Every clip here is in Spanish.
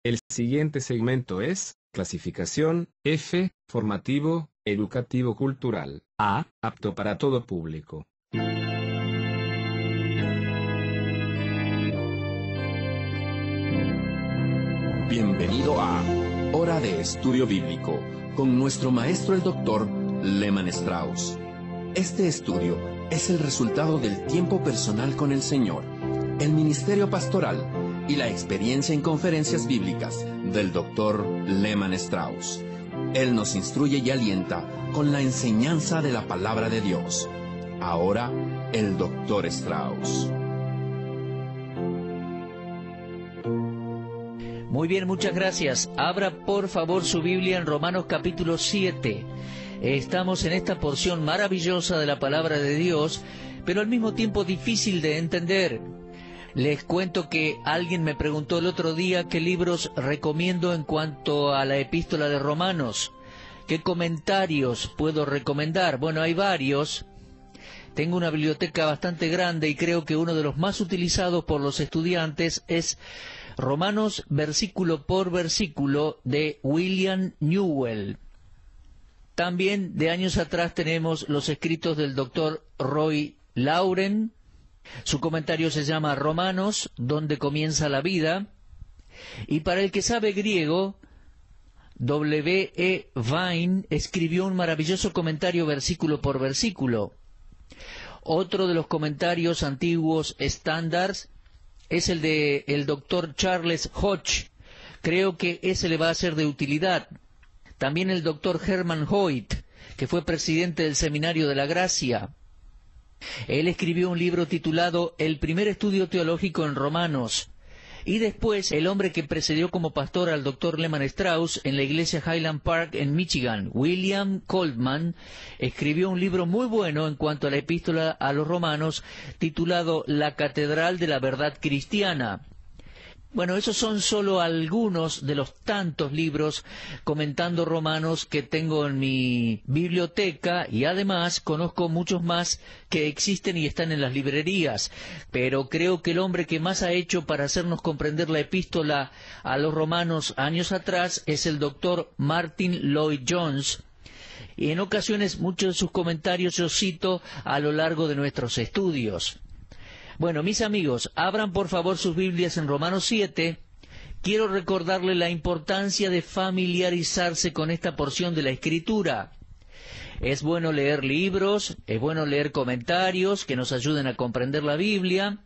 El siguiente segmento es clasificación F, formativo, educativo cultural. A, apto para todo público. Bienvenido a Hora de Estudio Bíblico con nuestro maestro el Dr. Lehman Strauss. Este estudio es el resultado del tiempo personal con el Señor, el ministerio pastoral y la experiencia en conferencias bíblicas del Dr. Lehman Strauss. Él nos instruye y alienta con la enseñanza de la palabra de Dios. Ahora, el Dr. Strauss. Muy bien, muchas gracias. Abra por favor su Biblia en Romanos capítulo 7. Estamos en esta porción maravillosa de la palabra de Dios, pero al mismo tiempo difícil de entender. Les cuento que alguien me preguntó el otro día qué libros recomiendo en cuanto a la epístola de Romanos. ¿Qué comentarios puedo recomendar? Bueno, hay varios. Tengo una biblioteca bastante grande y creo que uno de los más utilizados por los estudiantes es Romanos versículo por versículo de William Newell. También de años atrás tenemos los escritos del Dr. Roy Lauren. Su comentario se llama Romanos, donde comienza la vida. Y para el que sabe griego, W. E. Vine escribió un maravilloso comentario versículo por versículo. Otro de los comentarios antiguos estándares es el de el Dr. Charles Hodge. Creo que ese le va a ser de utilidad. También el Dr. Herman Hoyt, que fue presidente del Seminario de la Gracia. Él escribió un libro titulado El primer estudio teológico en Romanos. Y después, el hombre que precedió como pastor al Dr. Lehman Strauss en la iglesia Highland Park en Michigan, William Coleman, escribió un libro muy bueno en cuanto a la epístola a los romanos, titulado La Catedral de la Verdad Cristiana. Bueno, esos son solo algunos de los tantos libros comentando Romanos que tengo en mi biblioteca, y además conozco muchos más que existen y están en las librerías. Pero creo que el hombre que más ha hecho para hacernos comprender la epístola a los romanos años atrás es el Dr. Martin Lloyd-Jones. Y en ocasiones muchos de sus comentarios yo cito a lo largo de nuestros estudios. Bueno, mis amigos, abran por favor sus Biblias en Romanos 7. Quiero recordarle la importancia de familiarizarse con esta porción de la Escritura. Es bueno leer libros, es bueno leer comentarios que nos ayuden a comprender la Biblia,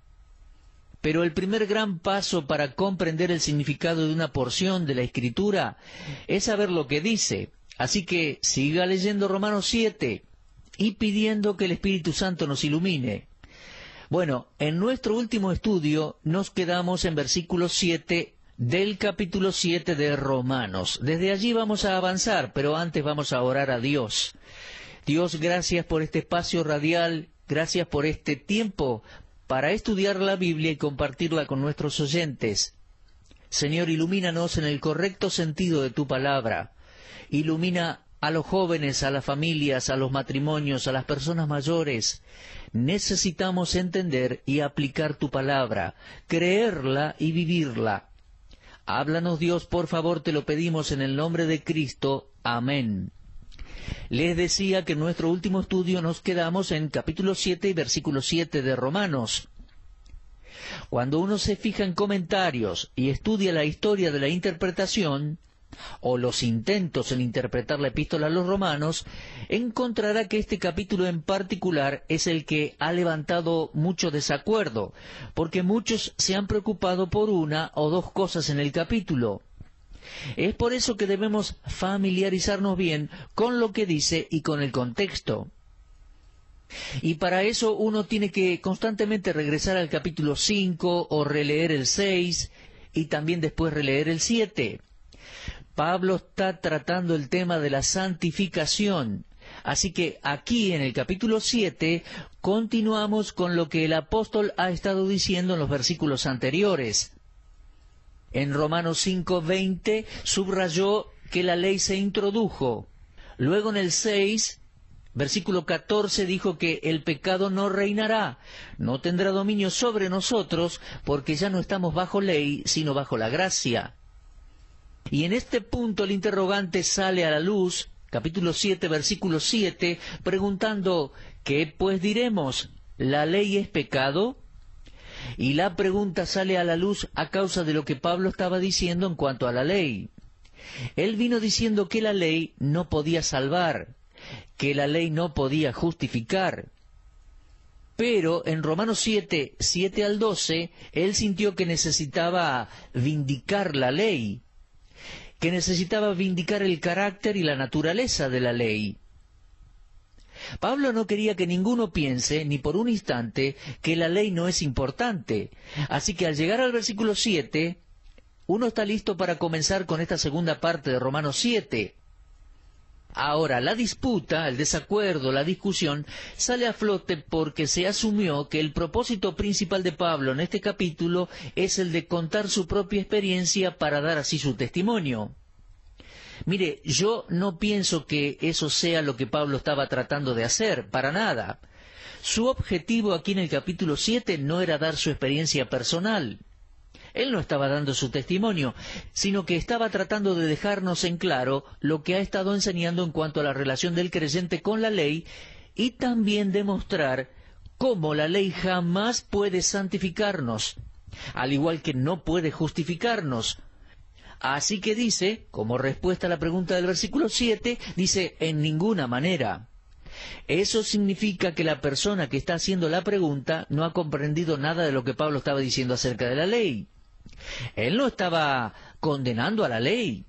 pero el primer gran paso para comprender el significado de una porción de la Escritura es saber lo que dice. Así que siga leyendo Romanos 7 y pidiendo que el Espíritu Santo nos ilumine. Bueno, en nuestro último estudio nos quedamos en versículo 7 del capítulo 7 de Romanos. Desde allí vamos a avanzar, pero antes vamos a orar a Dios. Dios, gracias por este espacio radial, gracias por este tiempo para estudiar la Biblia y compartirla con nuestros oyentes. Señor, ilumínanos en el correcto sentido de tu palabra. Ilumina a los jóvenes, a las familias, a los matrimonios, a las personas mayores. Necesitamos entender y aplicar tu palabra, creerla y vivirla. Háblanos, Dios, por favor, te lo pedimos en el nombre de Cristo. Amén. Les decía que en nuestro último estudio nos quedamos en capítulo 7 y versículo 7 de Romanos. Cuando uno se fija en comentarios y estudia la historia de la interpretación, o los intentos en interpretar la epístola a los romanos, encontrará que este capítulo en particular es el que ha levantado mucho desacuerdo, porque muchos se han preocupado por una o dos cosas en el capítulo. Es por eso que debemos familiarizarnos bien con lo que dice y con el contexto. Y para eso uno tiene que constantemente regresar al capítulo 5 o releer el 6 y también después releer el 7. Pablo está tratando el tema de la santificación, así que aquí en el capítulo 7 continuamos con lo que el apóstol ha estado diciendo en los versículos anteriores. En Romanos 5:20 subrayó que la ley se introdujo. Luego en el 6, versículo 14, dijo que el pecado no reinará, no tendrá dominio sobre nosotros, porque ya no estamos bajo ley, sino bajo la gracia. Y en este punto el interrogante sale a la luz, capítulo 7, versículo 7, preguntando, ¿qué pues diremos? ¿La ley es pecado? Y la pregunta sale a la luz a causa de lo que Pablo estaba diciendo en cuanto a la ley. Él vino diciendo que la ley no podía salvar, que la ley no podía justificar. Pero en Romanos 7, 7 al 12, él sintió que necesitaba vindicar la ley, que necesitaba vindicar el carácter y la naturaleza de la ley. Pablo no quería que ninguno piense, ni por un instante, que la ley no es importante. Así que al llegar al versículo 7, uno está listo para comenzar con esta segunda parte de Romanos 7. Ahora, la disputa, el desacuerdo, la discusión, sale a flote porque se asumió que el propósito principal de Pablo en este capítulo es el de contar su propia experiencia para dar así su testimonio. Mire, yo no pienso que eso sea lo que Pablo estaba tratando de hacer, para nada. Su objetivo aquí en el capítulo 7 no era dar su experiencia personal. Él no estaba dando su testimonio, sino que estaba tratando de dejarnos en claro lo que ha estado enseñando en cuanto a la relación del creyente con la ley y también demostrar cómo la ley jamás puede santificarnos, al igual que no puede justificarnos. Así que dice, como respuesta a la pregunta del versículo 7, dice, en ninguna manera. Eso significa que la persona que está haciendo la pregunta no ha comprendido nada de lo que Pablo estaba diciendo acerca de la ley. Él no estaba condenando a la ley,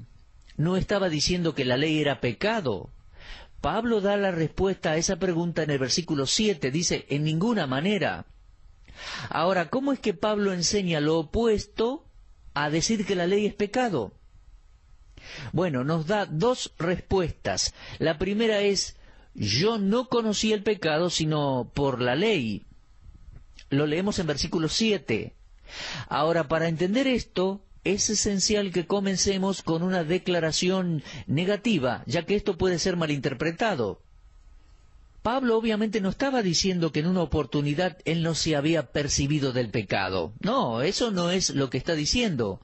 no estaba diciendo que la ley era pecado. Pablo da la respuesta a esa pregunta en el versículo 7, dice, en ninguna manera. Ahora, ¿cómo es que Pablo enseña lo opuesto a decir que la ley es pecado? Bueno, nos da dos respuestas. La primera es, yo no conocí el pecado sino por la ley. Lo leemos en versículo 7. Ahora, para entender esto, es esencial que comencemos con una declaración negativa, ya que esto puede ser malinterpretado. Pablo obviamente no estaba diciendo que en una oportunidad él no se había percibido del pecado. No, eso no es lo que está diciendo.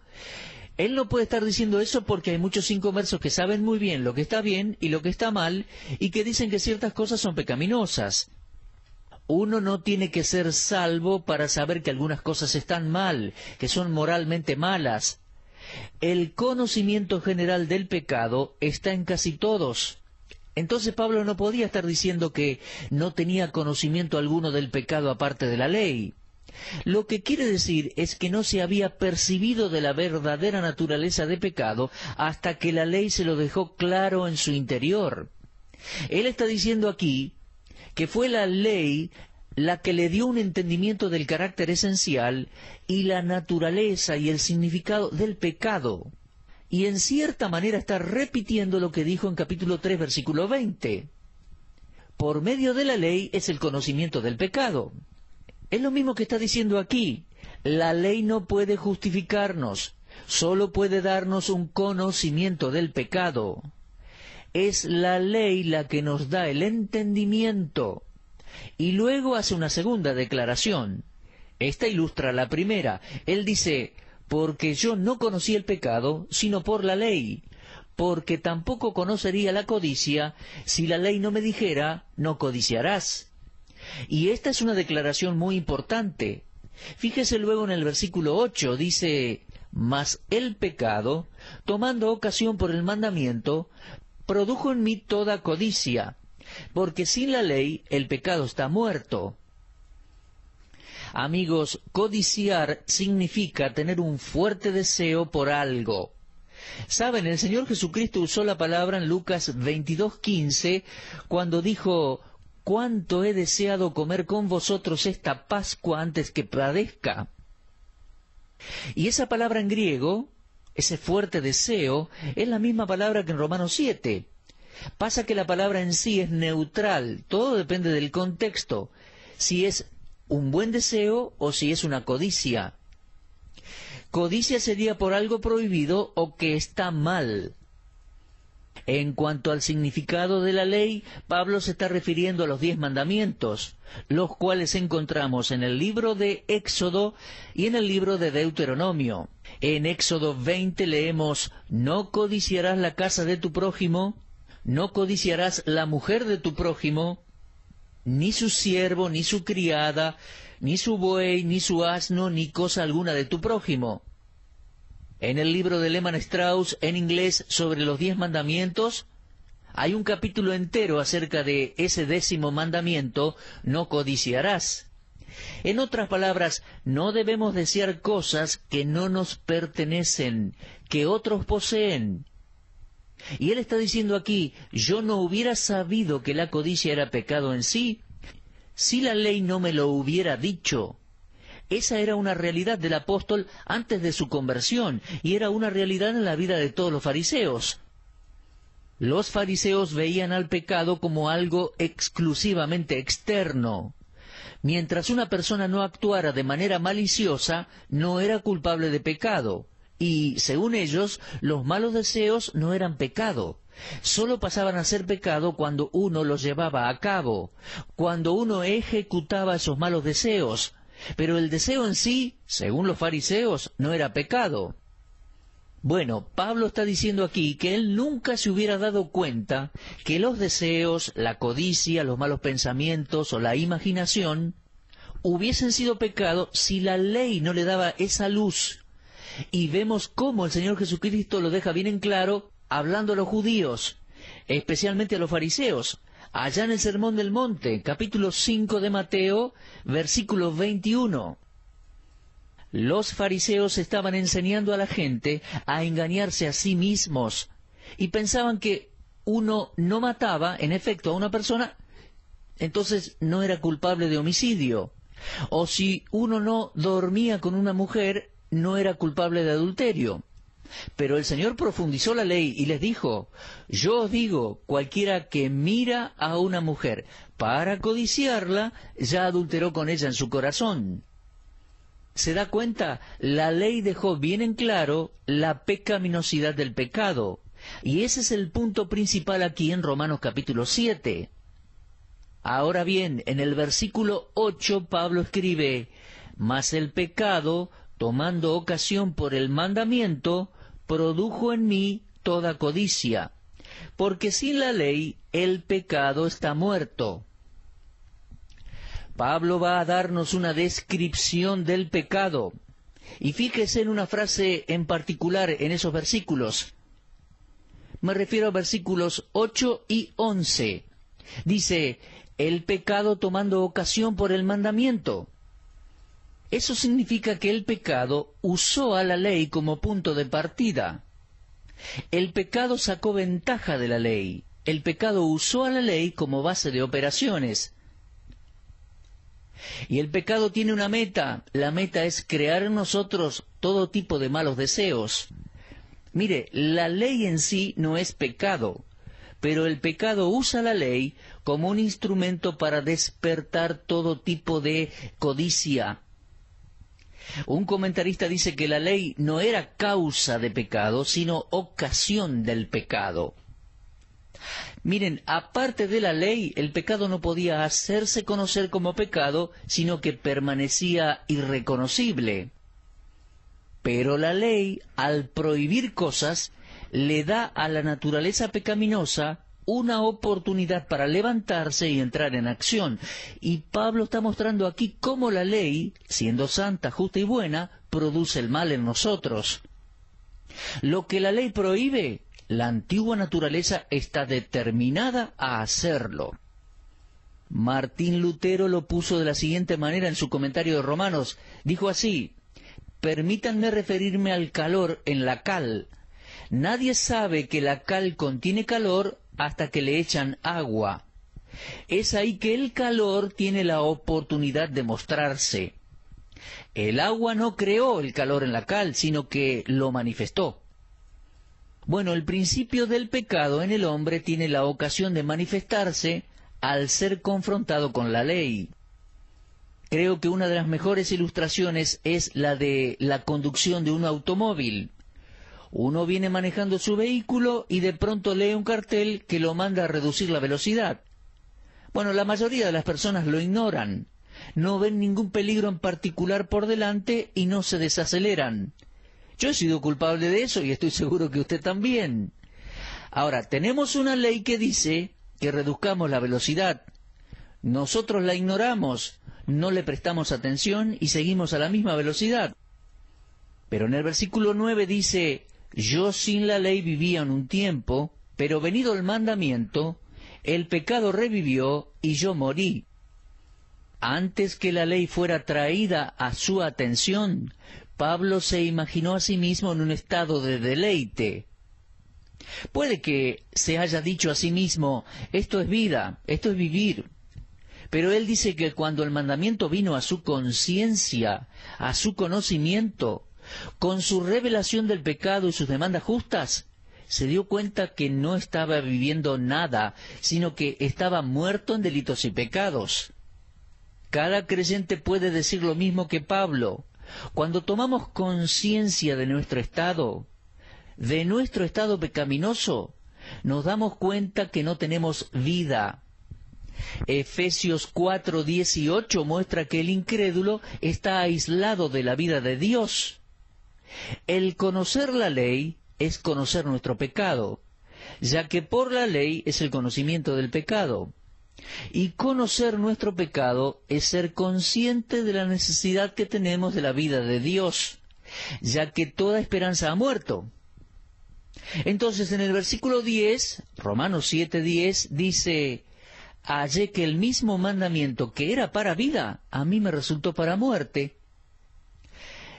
Él no puede estar diciendo eso porque hay muchos inconversos que saben muy bien lo que está bien y lo que está mal y que dicen que ciertas cosas son pecaminosas. Uno no tiene que ser salvo para saber que algunas cosas están mal, que son moralmente malas. El conocimiento general del pecado está en casi todos. Entonces Pablo no podía estar diciendo que no tenía conocimiento alguno del pecado aparte de la ley. Lo que quiere decir es que no se había percibido de la verdadera naturaleza de pecado hasta que la ley se lo dejó claro en su interior. Él está diciendo aquí que fue la ley la que le dio un entendimiento del carácter esencial y la naturaleza y el significado del pecado. Y en cierta manera está repitiendo lo que dijo en capítulo 3, versículo 20. Por medio de la ley es el conocimiento del pecado. Es lo mismo que está diciendo aquí. La ley no puede justificarnos, solo puede darnos un conocimiento del pecado. Es la ley la que nos da el entendimiento. Y luego hace una segunda declaración. Esta ilustra la primera. Él dice, porque yo no conocí el pecado, sino por la ley, porque tampoco conocería la codicia si la ley no me dijera, no codiciarás. Y esta es una declaración muy importante. Fíjese luego en el versículo 8, dice, mas el pecado, tomando ocasión por el mandamiento, produjo en mí toda codicia, porque sin la ley el pecado está muerto. Amigos, codiciar significa tener un fuerte deseo por algo. Saben, el Señor Jesucristo usó la palabra en Lucas 22:15 cuando dijo, «Cuánto he deseado comer con vosotros esta Pascua antes que padezca». Y esa palabra en griego, ese fuerte deseo, es la misma palabra que en Romanos 7. Pasa que la palabra en sí es neutral, todo depende del contexto, si es un buen deseo o si es una codicia. Codicia sería por algo prohibido o que está mal. En cuanto al significado de la ley, Pablo se está refiriendo a los 10 mandamientos, los cuales encontramos en el libro de Éxodo y en el libro de Deuteronomio. En Éxodo 20 leemos: «No codiciarás la casa de tu prójimo, no codiciarás la mujer de tu prójimo, ni su siervo, ni su criada, ni su buey, ni su asno, ni cosa alguna de tu prójimo». En el libro de Lehmann Strauss, en inglés, sobre los 10 mandamientos, hay un capítulo entero acerca de ese 10º mandamiento: no codiciarás. En otras palabras, no debemos desear cosas que no nos pertenecen, que otros poseen. Y él está diciendo aquí: yo no hubiera sabido que la codicia era pecado en sí, si la ley no me lo hubiera dicho. Esa era una realidad del apóstol antes de su conversión, y era una realidad en la vida de todos los fariseos. Los fariseos veían al pecado como algo exclusivamente externo. Mientras una persona no actuara de manera maliciosa, no era culpable de pecado, y, según ellos, los malos deseos no eran pecado. Solo pasaban a ser pecado cuando uno los llevaba a cabo, cuando uno ejecutaba esos malos deseos. Pero el deseo en sí, según los fariseos, no era pecado. Bueno, Pablo está diciendo aquí que él nunca se hubiera dado cuenta que los deseos, la codicia, los malos pensamientos o la imaginación hubiesen sido pecado si la ley no le daba esa luz. Y vemos cómo el Señor Jesucristo lo deja bien en claro hablando a los judíos, especialmente a los fariseos. Allá en el Sermón del Monte, capítulo 5 de Mateo, versículo 21. Los fariseos estaban enseñando a la gente a engañarse a sí mismos, y pensaban que uno no mataba, en efecto, a una persona, entonces no era culpable de homicidio. O si uno no dormía con una mujer, no era culpable de adulterio. Pero el Señor profundizó la ley y les dijo: yo os digo, cualquiera que mira a una mujer para codiciarla, ya adulteró con ella en su corazón. ¿Se da cuenta? La ley dejó bien en claro la pecaminosidad del pecado. Y ese es el punto principal aquí en Romanos capítulo 7. Ahora bien, en el versículo 8 Pablo escribe: mas el pecado, tomando ocasión por el mandamiento, produjo en mí toda codicia, porque sin la ley el pecado está muerto. Pablo va a darnos una descripción del pecado, y fíjese en una frase en particular en esos versículos. Me refiero a versículos 8 y 11. Dice: el pecado tomando ocasión por el mandamiento. Eso significa que el pecado usó a la ley como punto de partida. El pecado sacó ventaja de la ley. El pecado usó a la ley como base de operaciones. Y el pecado tiene una meta. La meta es crear en nosotros todo tipo de malos deseos. Mire, la ley en sí no es pecado, pero el pecado usa la ley como un instrumento para despertar todo tipo de codicia. Un comentarista dice que la ley no era causa de pecado, sino ocasión del pecado. Miren, aparte de la ley, el pecado no podía hacerse conocer como pecado, sino que permanecía irreconocible. Pero la ley, al prohibir cosas, le da a la naturaleza pecaminosa una oportunidad para levantarse y entrar en acción. Y Pablo está mostrando aquí cómo la ley, siendo santa, justa y buena, produce el mal en nosotros. Lo que la ley prohíbe, la antigua naturaleza está determinada a hacerlo. Martín Lutero lo puso de la siguiente manera en su comentario de Romanos. Dijo así: permítanme referirme al calor en la cal. Nadie sabe que la cal contiene calor hasta que le echan agua. Es ahí que el calor tiene la oportunidad de mostrarse. El agua no creó el calor en la cal, sino que lo manifestó. Bueno, el principio del pecado en el hombre tiene la ocasión de manifestarse al ser confrontado con la ley. Creo que una de las mejores ilustraciones es la de la conducción de un automóvil. Uno viene manejando su vehículo y de pronto lee un cartel que lo manda a reducir la velocidad. Bueno, la mayoría de las personas lo ignoran, no ven ningún peligro en particular por delante y no se desaceleran. Yo he sido culpable de eso y estoy seguro que usted también. Ahora, tenemos una ley que dice que reduzcamos la velocidad. Nosotros la ignoramos, no le prestamos atención y seguimos a la misma velocidad. Pero en el versículo 9 dice: yo sin la ley vivía en un tiempo, pero venido el mandamiento, el pecado revivió y yo morí. Antes que la ley fuera traída a su atención, Pablo se imaginó a sí mismo en un estado de deleite. Puede que se haya dicho a sí mismo: esto es vida, esto es vivir. Pero él dice que cuando el mandamiento vino a su conciencia, a su conocimiento, con su revelación del pecado y sus demandas justas, se dio cuenta que no estaba viviendo nada, sino que estaba muerto en delitos y pecados. Cada creyente puede decir lo mismo que Pablo. Cuando tomamos conciencia de nuestro estado pecaminoso, nos damos cuenta que no tenemos vida. Efesios 4:18 muestra que el incrédulo está aislado de la vida de Dios. El conocer la ley es conocer nuestro pecado, ya que por la ley es el conocimiento del pecado. Y conocer nuestro pecado es ser consciente de la necesidad que tenemos de la vida de Dios, ya que toda esperanza ha muerto. Entonces en el versículo 10, Romanos 7:10, dice: hallé que el mismo mandamiento que era para vida, a mí me resultó para muerte.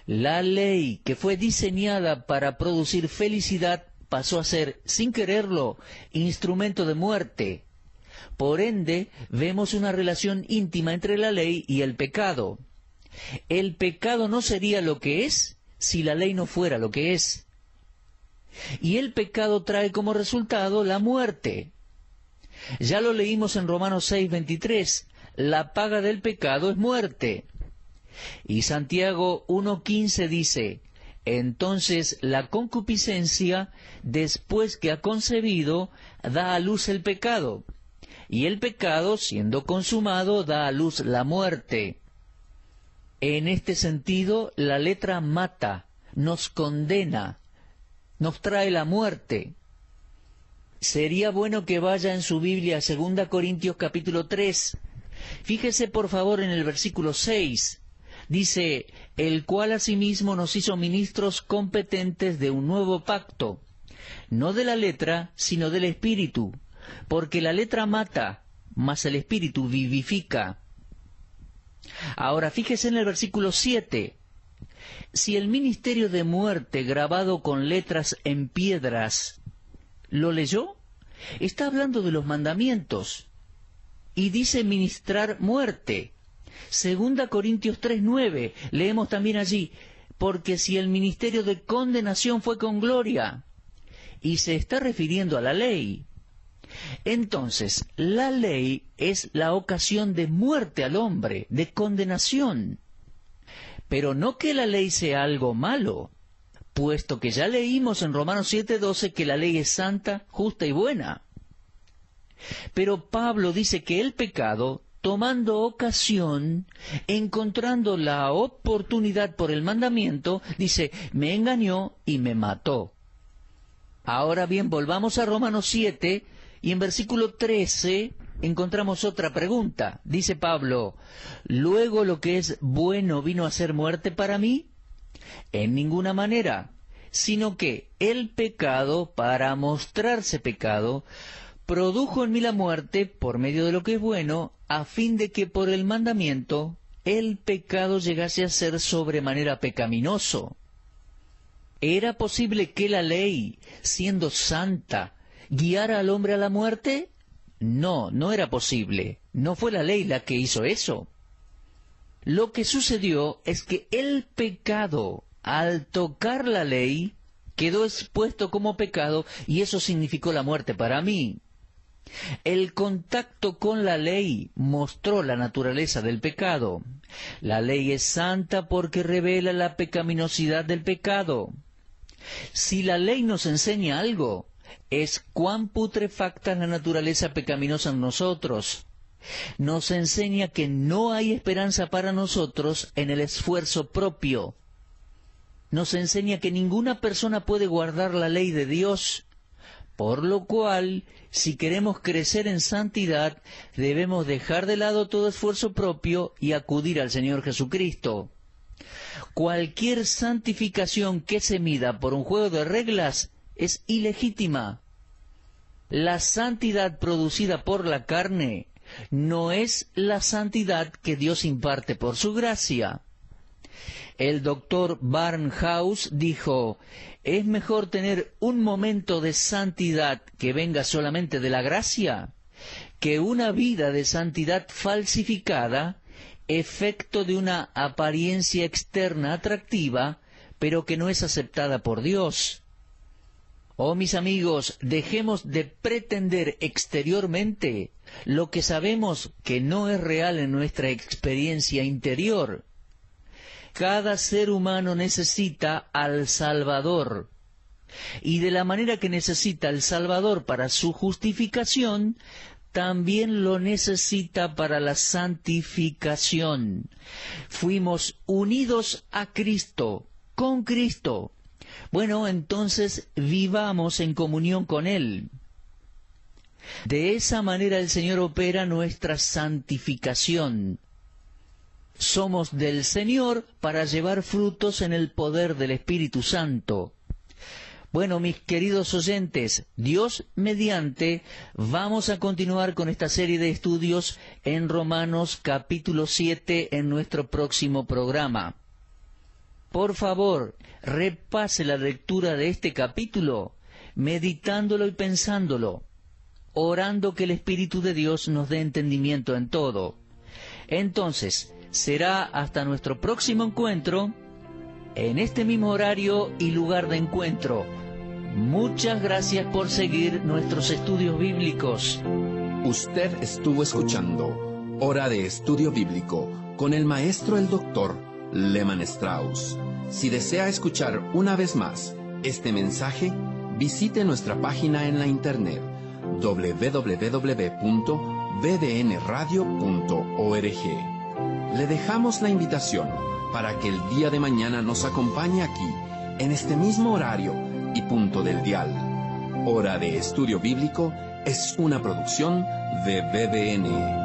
La ley que fue diseñada para producir felicidad pasó a ser, sin quererlo, instrumento de muerte. Por ende, vemos una relación íntima entre la ley y el pecado. El pecado no sería lo que es si la ley no fuera lo que es. Y el pecado trae como resultado la muerte. Ya lo leímos en Romanos 6:23, la paga del pecado es muerte. Y Santiago 1:15 dice: entonces la concupiscencia, después que ha concebido, da a luz el pecado, y el pecado, siendo consumado, da a luz la muerte. En este sentido, la letra mata, nos condena, nos trae la muerte. Sería bueno que vaya en su Biblia a 2 Corintios capítulo 3. Fíjese por favor en el versículo 6. Dice: el cual asimismo nos hizo ministros competentes de un nuevo pacto, no de la letra, sino del espíritu, porque la letra mata, mas el espíritu vivifica. Ahora fíjese en el versículo 7. Si el ministerio de muerte grabado con letras en piedras, ¿lo leyó? Está hablando de los mandamientos, y dice ministrar muerte. 2 Corintios 3:9, leemos también allí: porque si el ministerio de condenación fue con gloria, y se está refiriendo a la ley. Entonces, la ley es la ocasión de muerte al hombre, de condenación. Pero no que la ley sea algo malo, puesto que ya leímos en Romanos 7:12 que la ley es santa, justa y buena. Pero Pablo dice que el pecado, tomando ocasión, encontrando la oportunidad por el mandamiento, dice: me engañó y me mató. Ahora bien, volvamos a Romanos 7, y en versículo 13 encontramos otra pregunta. Dice Pablo: ¿luego lo que es bueno vino a ser muerte para mí? En ninguna manera, sino que el pecado, para mostrarse pecado, produjo en mí la muerte por medio de lo que es bueno, a fin de que por el mandamiento el pecado llegase a ser sobremanera pecaminoso. ¿Era posible que la ley, siendo santa, guiara al hombre a la muerte? No, no era posible. No fue la ley la que hizo eso. Lo que sucedió es que el pecado, al tocar la ley, quedó expuesto como pecado, y eso significó la muerte para mí. El contacto con la ley mostró la naturaleza del pecado. La ley es santa porque revela la pecaminosidad del pecado. Si la ley nos enseña algo, es cuán putrefacta es la naturaleza pecaminosa en nosotros. Nos enseña que no hay esperanza para nosotros en el esfuerzo propio. Nos enseña que ninguna persona puede guardar la ley de Dios, por lo cual, si queremos crecer en santidad, debemos dejar de lado todo esfuerzo propio y acudir al Señor Jesucristo. Cualquier santificación que se mida por un juego de reglas es ilegítima. La santidad producida por la carne no es la santidad que Dios imparte por su gracia. El doctor Barnhouse dijo: es mejor tener un momento de santidad que venga solamente de la gracia, que una vida de santidad falsificada, efecto de una apariencia externa atractiva, pero que no es aceptada por Dios. Oh, mis amigos, dejemos de pretender exteriormente lo que sabemos que no es real en nuestra experiencia interior. Cada ser humano necesita al Salvador, y de la manera que necesita al Salvador para su justificación, también lo necesita para la santificación. Fuimos unidos a Cristo, con Cristo. Bueno, entonces vivamos en comunión con Él. De esa manera el Señor opera nuestra santificación. Somos del Señor para llevar frutos en el poder del Espíritu Santo. Bueno, mis queridos oyentes, Dios mediante, vamos a continuar con esta serie de estudios en Romanos capítulo 7 en nuestro próximo programa. Por favor, repase la lectura de este capítulo, meditándolo y pensándolo, orando que el Espíritu de Dios nos dé entendimiento en todo. Entonces, será hasta nuestro próximo encuentro, en este mismo horario y lugar de encuentro. Muchas gracias por seguir nuestros estudios bíblicos. Usted estuvo escuchando Hora de Estudio Bíblico con el maestro el doctor Lehmann Strauss. Si desea escuchar una vez más este mensaje, visite nuestra página en la internet www.vdnradio.org. Le dejamos la invitación para que el día de mañana nos acompañe aquí, en este mismo horario y punto del dial. Hora de Estudio Bíblico es una producción de BDN.